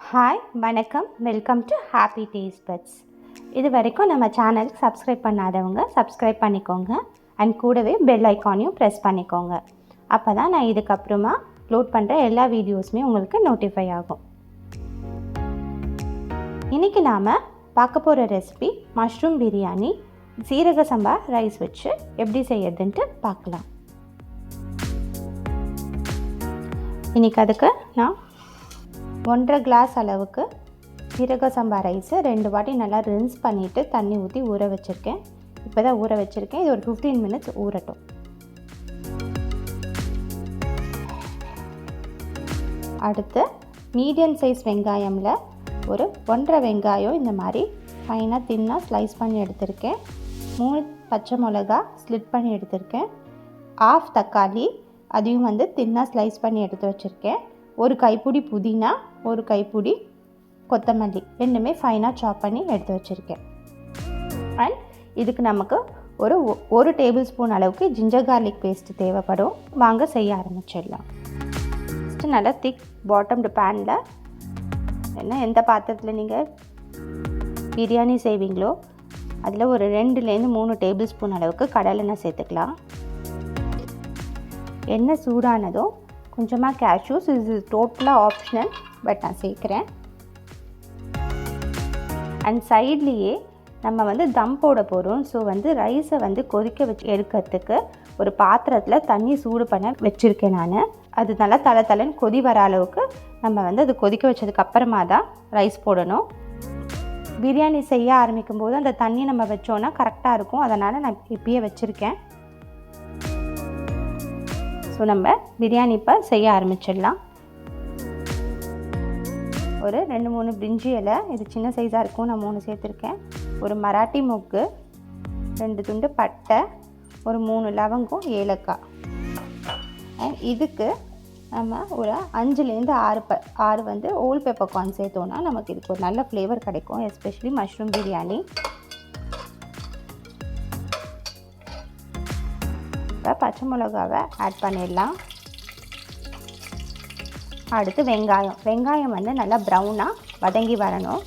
Hi வணக்கம், welcome to happy Titbits. இது வரைக்கும் நம்ம சேனலுக்கு சப்ஸ்கிரைப் பண்ணாதவங்க சப்ஸ்கிரைப் பண்ணிக்கோங்க அண்ட் கூடவே பெல் ஐக்கானையும் ப்ரெஸ் பண்ணிக்கோங்க. அப்போ தான் நான் இதுக்கப்புறமா அப்லோட் பண்ணுற எல்லா வீடியோஸுமே உங்களுக்கு நோட்டிஃபை ஆகும். இன்றைக்கி நாம் பார்க்க போகிற ரெசிபி மஷ்ரூம் பிரியாணி சீரக சம்பா ரைஸ் வச்சு எப்படி செய்யறதுன்ட்டு பார்க்கலாம். இன்றைக்கி அதுக்கு நான் 1.5 கிளாஸ் அளவுக்கு சீரக சம்பா ரைஸை 2 வாட்டி நல்லா ரின்ஸ் பண்ணிவிட்டு தண்ணி ஊற்றி ஊற வச்சுருக்கேன். இப்போ தான் ஊற வச்சுருக்கேன். இது ஒரு 15 மினிட்ஸ் ஊறட்டும். அடுத்து மீடியம் சைஸ் வெங்காயமில் ஒரு 1.5 வெங்காயம் இந்த மாதிரி ஃபைனாக தின்னாக ஸ்லைஸ் பண்ணி எடுத்திருக்கேன். 3 பச்சை மிளகா ஸ்லிட் பண்ணி எடுத்திருக்கேன். 1/2 தக்காளி அதையும் தின்னாக ஸ்லைஸ் பண்ணி எடுத்து வச்சுருக்கேன். ஒரு கைப்பிடி புதினா, ஒரு கைப்பிடி கொத்தமல்லி ரெண்டுமே ஃபைனாக சாப் பண்ணி எடுத்து வச்சுருக்கேன். அண்ட் இதுக்கு நமக்கு ஒரு டேபிள் ஸ்பூன் அளவுக்கு ஜிஞ்சர் கார்லிக் பேஸ்ட்டு தேவைப்படும். வாங்க செய்ய ஆரம்பிச்சிடலாம். ஃபஸ்ட்டு நல்லா திக் பாட்டம்டு பேனில் எந்த பாத்திரத்தில் நீங்கள் பிரியாணி செய்வீங்களோ அதில் ஒரு 2-3 டேபிள் ஸ்பூன் அளவுக்கு கடலெண்ணெய் சேர்த்துக்கலாம். எண்ணெய் சூடானதும் கொஞ்சமாக கேஷ்யூஸ், இது டோட்டலாக ஆப்ஷனல், பட் நான் சேர்க்குறேன். அண்ட் சைட்லேயே நம்ம தம் போட போகிறோம். ஸோ ரைஸை கொதிக்க வச்சு எடுக்கிறதுக்கு ஒரு பாத்திரத்தில் தண்ணி சூடு பண்ண வச்சுருக்கேன் நான். அது நல்லா தலை கொதி வர அளவுக்கு நம்ம அது கொதிக்க வச்சதுக்கப்புறமா தான் ரைஸ் போடணும். பிரியாணி செய்ய ஆரம்பிக்கும் போது அந்த தண்ணி நம்ம வச்சோன்னா கரெக்டாக இருக்கும். அதனால் நான் இப்பயே வச்சுருக்கேன். ஸோ நம்ம பிரியாணி இப்போ செய்ய ஆரம்பிச்சிடலாம். ஒரு 2-3 பிரிஞ்சி இலை, இது சின்ன சைஸாக இருக்கும், நான் 3 சேர்த்துருக்கேன். ஒரு மராட்டி மொக்கு, 2 துண்டு பட்டை, ஒரு 3 லவங்கம், ஏலக்காய். அண்ட் இதுக்கு நம்ம ஒரு 5-6 ஓல் பெப்பர் கார்ன் சேர்த்தோன்னா நமக்கு இதுக்கு ஒரு நல்ல ஃப்ளேவர் கிடைக்கும், எஸ்பெஷலி மஷ்ரூம் பிரியாணி. இப்போ பச்சை மிளகாவை ஆட் பண்ணிடலாம். அடுத்து வெங்காயம் நல்லா ப்ரௌனாக வதங்கி வரணும்.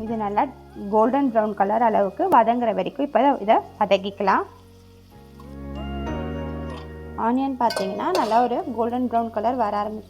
இது நல்லா கோல்டன் ப்ரௌன் கலர் அளவுக்கு வதங்குற வரைக்கும் இப்போ இதை வதக்கிக்கலாம். ஆனியன் பார்த்தீங்கன்னா நல்லா ஒரு கோல்டன் ப்ரௌன் கலர்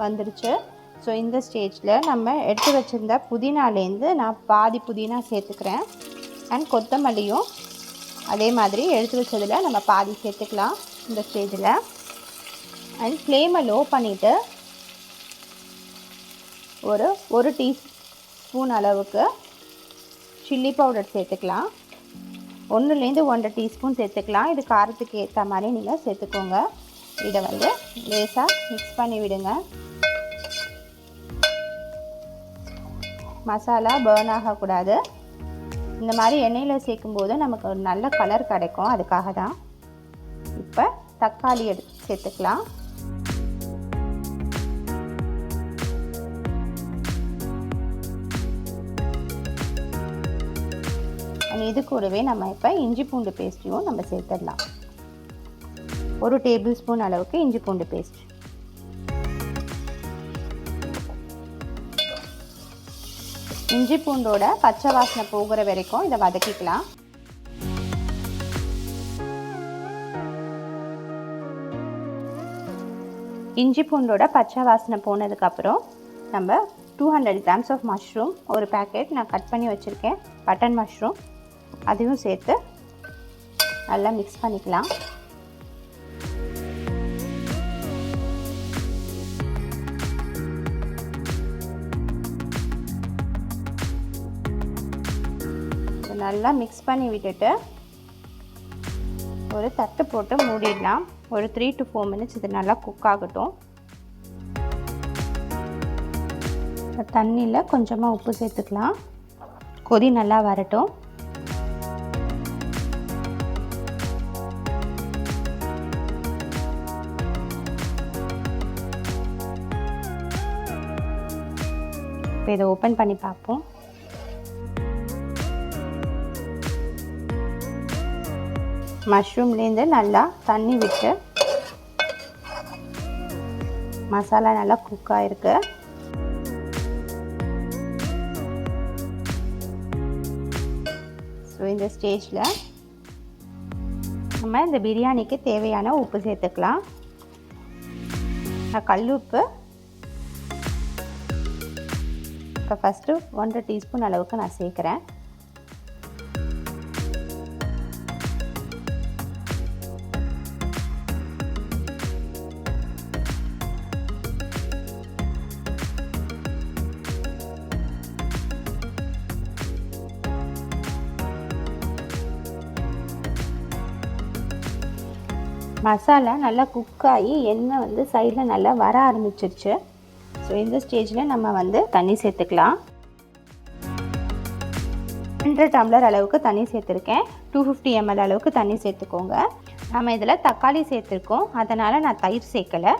வந்துருச்சு. ஸோ இந்த ஸ்டேஜில் நம்ம எடுத்து வச்சுருந்த புதினாலேருந்து நான் பாதி புதினா சேர்த்துக்கிறேன். அண்ட் கொத்தமல்லியும் அதே மாதிரி எடுத்து வச்சதில் நம்ம பாதி சேர்த்துக்கலாம் இந்த ஸ்டேஜில். அண்ட் ஃப்ளேமை லோ பண்ணிவிட்டு ஒரு டீஸ்பூன் அளவுக்கு சில்லி பவுடர் சேர்த்துக்கலாம். 1-1.5 டீஸ்பூன் சேர்த்துக்கலாம். இது காரத்துக்கு ஏற்ற மாதிரி நீங்கள் சேர்த்துக்கோங்க. இதை லேசாக மிக்ஸ் பண்ணி விடுங்க. மசாலா பர்ன் ஆகக்கூடாது. இந்த மாதிரி எண்ணெயில் சேர்க்கும்போது நமக்கு ஒரு நல்ல கலர் கிடைக்கும், அதுக்காக தான். இப்போ தக்காளி சேர்த்துக்கலாம். இது கூடவே நம்ம இப்போ இஞ்சி பூண்டு பேஸ்ட்டையும் நம்ம சேர்த்துடலாம். ஒரு டேபிள் ஸ்பூன் அளவுக்கு இஞ்சி பூண்டு பேஸ்ட். இஞ்சி பூண்டோட பச்சை வாசனை போகிற வரைக்கும் இதை வதக்கிக்கலாம். இஞ்சி பூண்டோட பச்சை வாசனை போனதுக்கப்புறம் நம்ம 200 கிராம்ஸ் ஆஃப் மஷ்ரூம், ஒரு பேக்கெட் நான் கட் பண்ணி வச்சுருக்கேன், பட்டன் மஷ்ரூம், அதையும் சேர்த்து நல்லா மிக்ஸ் பண்ணிக்கலாம். நல்லா மிக்ஸ் பண்ணி விட்டுட்டு ஒரு தட்டு போட்டு மூடிடலாம். ஒரு 3 to 4 மினிட்ஸ் இது நல்லா குக் ஆகட்டும். தண்ணியில் கொஞ்சமாக உப்பு சேர்த்துக்கலாம். கொதி நல்லா வரட்டும். இப்போ இதை ஓப்பன் பண்ணி பார்ப்போம். மஷ்ரூம்லேருந்து நல்லா தண்ணி விட்டு மசாலா நல்லா குக் ஆகிருக்கு. ஸோ இந்த ஸ்டேஜில் நம்ம இந்த பிரியாணிக்கு தேவையான உப்பு சேர்த்துக்கலாம். நான் கல் உப்பு இப்போ ஃபஸ்ட்டு 1.5 டீஸ்பூன் அளவுக்கு நான் சேர்க்குறேன். மசாலா நல்லா குக் ஆகி எண்ணெய் வந்து சைடில் நல்லா வர ஆரம்பிச்சிருச்சு. ஸோ இந்த ஸ்டேஜில் நம்ம வந்து தண்ணி சேர்த்துக்கலாம். 100 டம்ளர் அளவுக்கு தண்ணி சேர்த்துருக்கேன். 250 ml அளவுக்கு தண்ணி சேர்த்துக்கோங்க. நம்ம இதில் தக்காளி சேர்த்துருக்கோம், அதனால் நான் தயிர் சேர்க்கலை.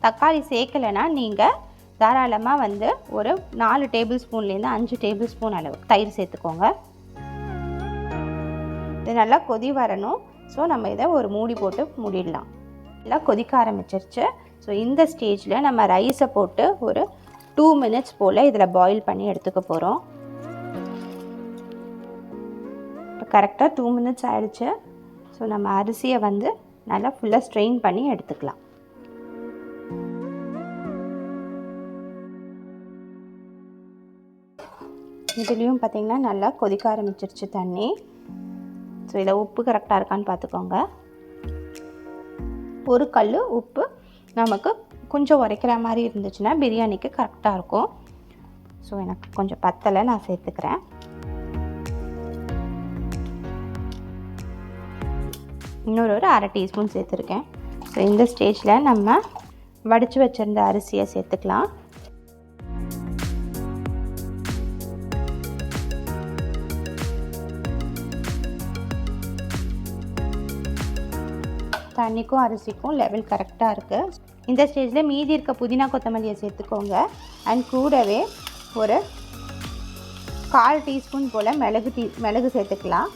தக்காளி சேர்க்கலைன்னா நீங்கள் தாராளமாக வந்து ஒரு 4 டேபிள் ஸ்பூன்லேருந்து 5 டேபிள் ஸ்பூன் அளவுக்கு தயிர் சேர்த்துக்கோங்க. இது நல்லா கொதி வரணும். ஸோ நம்ம இதை ஒரு மூடி போட்டு மூடிடலாம். நல்லா கொதிக்க ஆரம்பிச்சிருச்சு. ஸோ இந்த ஸ்டேஜில் நம்ம ரைஸை போட்டு ஒரு 2 மினிட்ஸ் போல் இதில் பாயில் பண்ணி எடுத்துக்க போகிறோம். இப்போ கரெக்டாக 2 மினிட்ஸ் ஆகிடுச்சு. ஸோ நம்ம அரிசியை வந்து நல்லா ஃபுல்லாக ஸ்ட்ரெயின் பண்ணி எடுத்துக்கலாம். இதுலேயும் பார்த்திங்கன்னா நல்லா கொதிக்க ஆரம்பிச்சிருச்சு தண்ணி. ஸோ இதில் உப்பு கரெக்டாக இருக்கான்னு பார்த்துக்கோங்க. ஒரு கல் உப்பு நமக்கு கொஞ்சம் உரைக்கிற மாதிரி இருந்துச்சுன்னா பிரியாணிக்கு கரெக்டாக இருக்கும். ஸோ எனக்கு கொஞ்சம் பத்தலை, நான் சேர்த்துக்கிறேன். இன்னொரு 1/2 டீஸ்பூன் சேர்த்துருக்கேன். ஸோ இந்த ஸ்டேஜில் நம்ம வடித்து வச்சுருந்த அரிசியை சேர்த்துக்கலாம். தண்ணிக்கும் அரிசிக்கும் லெவல் கரெக்டாக இருக்குது. இந்த ஸ்டேஜில் மீதி இருக்க புதினா கொத்தமல்லியை சேர்த்துக்கோங்க. அண்ட் கூடவே ஒரு 1/4 டீஸ்பூன் போல் மிளகு சேர்த்துக்கலாம்.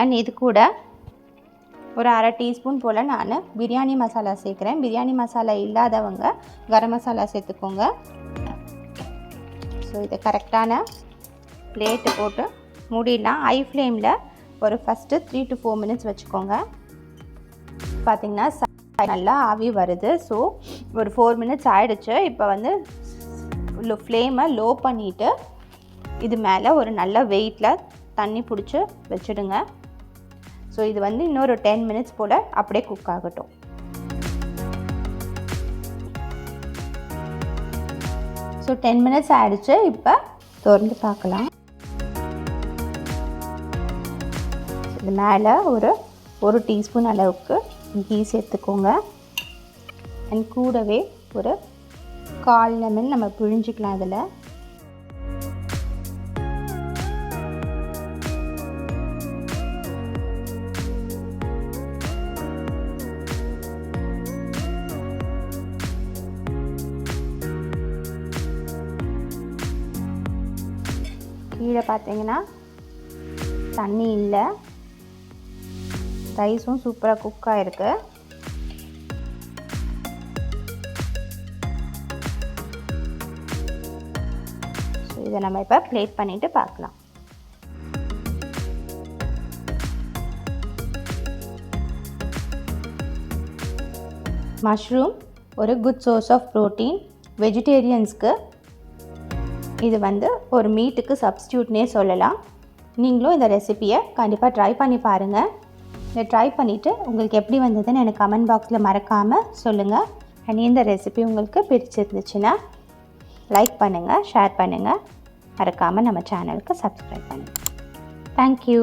அண்ட் இது கூட ஒரு 1/2 டீஸ்பூன் போல் நான் பிரியாணி மசாலா சேர்க்குறேன். பிரியாணி மசாலா இல்லாதவங்க கரம் மசாலா சேர்த்துக்கோங்க. ஸோ இதை கரெக்டான பிளேட்டு போட்டு மூடிடலாம். ஹை ஃப்ளேமில் ஒரு ஃபஸ்ட்டு 3 to 4 மினிட்ஸ் வச்சுக்கோங்க. பார்த்திங்கன்னா நல்லா ஆவி வருது. ஸோ ஒரு 4 மினிட்ஸ் ஆகிடுச்சு. இப்போ வந்து ஃப்ளேமை லோ பண்ணிவிட்டு இது மேலே ஒரு நல்ல வெயிட்டில் தண்ணி பிடிச்சி வச்சுடுங்க. ஸோ இது வந்து இன்னொரு 10 மினிட்ஸ் போல் அப்படியே குக் ஆகட்டும். ஸோ 10 மினிட்ஸ் ஆகிடுச்சு. இப்போ திறந்து பார்க்கலாம். இது மேலே ஒரு டீஸ்பூன் அளவுக்கு கீ சேர்த்துக்கோங்க. அண்ட் கூடவே ஒரு 1/4 லெமன் நம்ம பிழிஞ்சிக்கலாம். அதில் கீழே பார்த்தீங்கன்னா தண்ணி இல்லை. ரைஸும் சூப்பராக குக் ஆகிருக்கு. ஸோ இதை நம்ம இப்போ பிளேட் பண்ணிவிட்டு பார்க்கலாம். மஷ்ரூம் ஒரு குட் சோர்ஸ் ஆஃப் ப்ரோட்டீன். வெஜிடேரியன்ஸ்க்கு இது வந்து ஒரு மீட்டுக்கு சப்ஸ்டியூட்னே சொல்லலாம். நீங்களும் இந்த ரெசிப்பியை கண்டிப்பாக ட்ரை பண்ணி பாருங்கள். இதை ட்ரை பண்ணிவிட்டு உங்களுக்கு எப்படி வந்ததுன்னு எனக்கு கமெண்ட் பாக்ஸில் மறக்காமல் சொல்லுங்கள். அண்ட் இந்த ரெசிபி உங்களுக்கு பிடிச்சிருந்துச்சுன்னா லைக் பண்ணுங்கள், ஷேர் பண்ணுங்கள், மறக்காமல் நம்ம சேனலுக்கு சப்ஸ்கிரைப் பண்ணுங்கள். தேங்க்யூ.